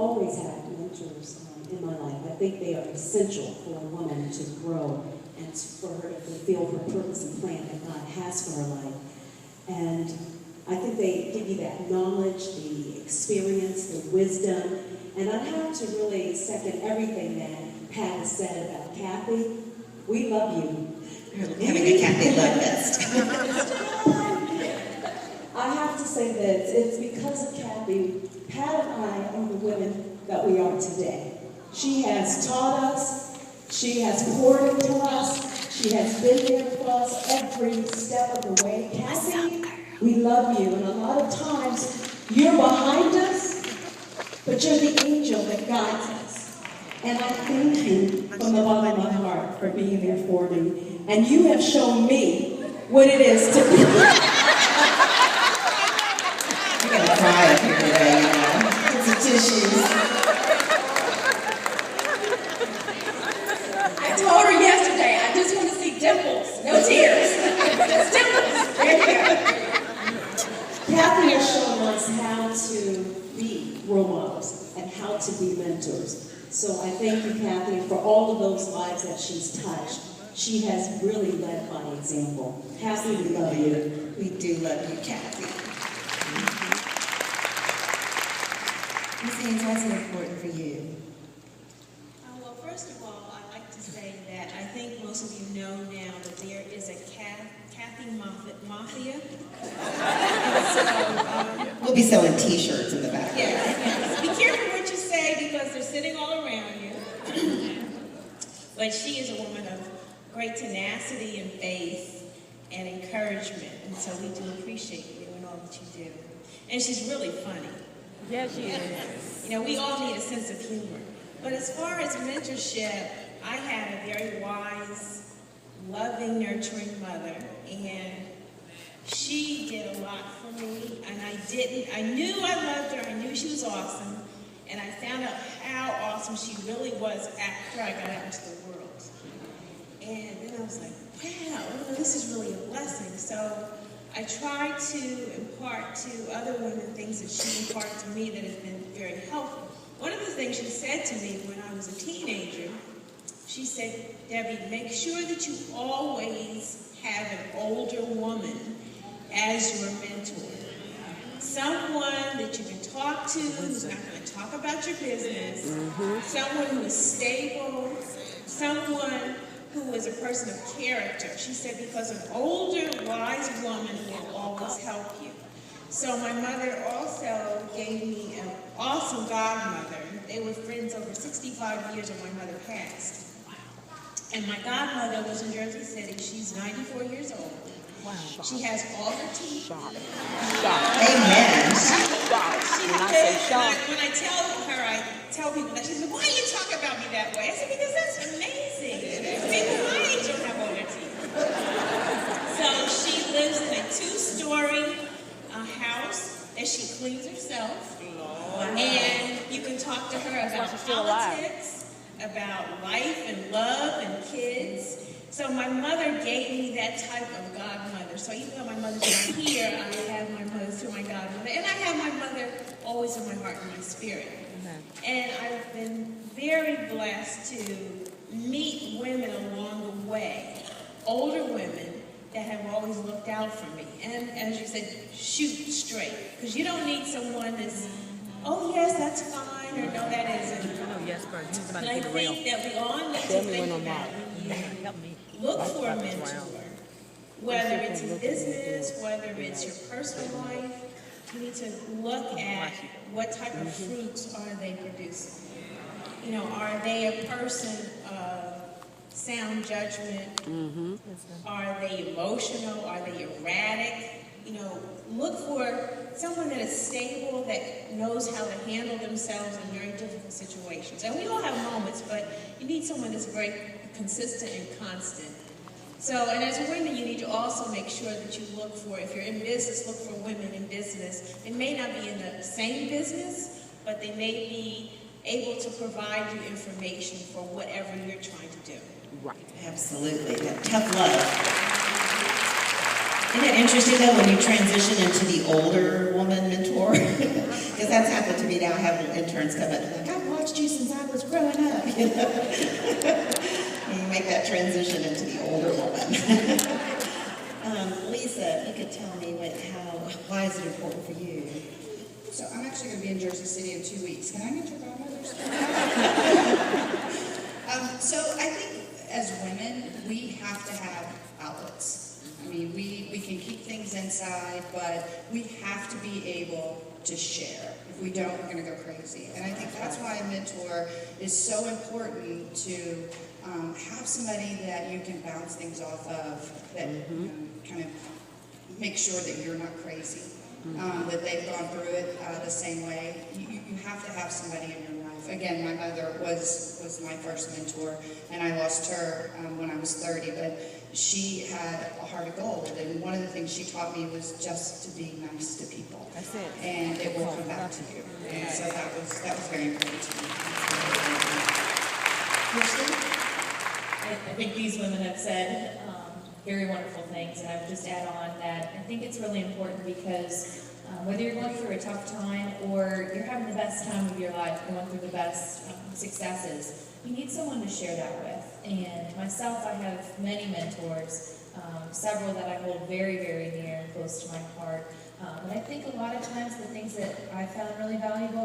always had mentors in my life. I think they are essential for a woman to grow and for her to fulfill her purpose and plan that God has for her life. And I think they give you that knowledge, the experience, the wisdom. And I have to really second everything that Pat has said about Kathy. We love you. We're having a Kathy love fest. I have to say this, it's because of Kathy, Pat and I are the women that we are today. She has taught us, she has poured into us, she has been there for us every step of the way. Kathy, we love you, and a lot of times you're behind us, but you're the angel that guides us. And I thank you from the bottom of my heart for being there for me. And you have shown me what it is to be. You're going to cry up here today, you know. Get some tissues. I told her yesterday, I just want to see dimples, no tears. Just dimples. There you go. Kathy has shown us how to be role models and how to be mentors. So I thank you, Kathy, for all of those lives that she's touched. She has really led by example. Kathy, we love you. We do love you, Kathy. Ms. Haynes, what's important for you? Well, first of all, I'd like to say that I think most of you know now that there is a Kathy Mafia. So, we'll be selling t-shirts in the back. Yes. Be careful what you say because they're sitting all around you. But she is a woman of great tenacity and faith and encouragement. And so we do appreciate you and all that you do. And she's really funny. Yeah, she is. You know, we all need a sense of humor. But as far as mentorship, I had a very wise, loving, nurturing mother, and she did a lot for me, and I knew I loved her, I knew she was awesome, and I found out how awesome she really was after I got out into the world. And then I was like, wow, this is really a blessing. So I tried to impart to other women things that she imparted to me that have been very helpful. One of the things she said to me when I was a teenager, she said, Debbie, make sure that you always have an older woman as your mentor. Someone that you can talk to who's not going to talk about your business, someone who is stable, someone who is a person of character. She said, because an older, wise woman will always help you. So my mother also gave me an awesome godmother. They were friends over 65 years when my mother passed. And my godmother was in Jersey City. She's 94 years old. Wow. She has all her teeth. Shocked. Amen. When I tell her, I tell people that, she says, why do you talk about me that way? I said, because that's amazing. People my age don't have all their teeth. So she lives in a 2-story house that she cleans herself. And you can talk to her about politics, about life and love and kids. So my mother gave me that type of godmother. So even though my mother's not here, I have my mother through my godmother. And I have my mother always in my heart and my spirit. And I've been very blessed to meet women along the way, older women that have always looked out for me. And as you said, shoot straight. Because you don't need someone that's, oh yes, that's fine, or no, that isn't. Oh, yes, girl. He's about And to I get it real. think that we all need to think about when you look for a mentor, whether it's in business, whether it's your personal life, you need to look at what type of fruits are they producing. You know, are they a person of sound judgment? Are they emotional? Are they erratic? You know, look for someone that is stable, that knows how to handle themselves in very difficult situations. And we all have moments, but you need someone that's very consistent and constant. So, and as women, you need to also make sure that you look for, if you're in business, look for women in business. They may not be in the same business, but they may be able to provide you information for whatever you're trying to do. Right. Absolutely. That tough love. Isn't it interesting though when you transition into the older woman mentor? Because that's happened to me now. I have interns come up and like, I've watched you since I was growing up. You know? And you make that transition into the older woman. Lisa, you could tell me why is it important for you? So I'm actually going to be in Jersey City in 2 weeks. Can I get your godmother? So I think as women, we have to have outlets. I mean, we can keep things inside, but we have to be able to share. If we don't, we're going to go crazy. And I think that's why a mentor is so important to have somebody that you can bounce things off of, that kind of make sure that you're not crazy, that they've gone through it the same way. You have to have somebody in your life. Again, my mother was my first mentor, and I lost her when I was 30, but she had a heart of gold, and one of the things she taught me was just to be nice to people. That's it. And it will come back to you. And so that was very important to me. Kirsten? I think these women have said very wonderful things, and I would just add on that I think it's really important because whether you're going through a tough time or you're having the best time of your life, going through the best successes, you need someone to share that with. And myself, I have many mentors, several that I hold very, very near and close to my heart. But I think a lot of times the things that I found really valuable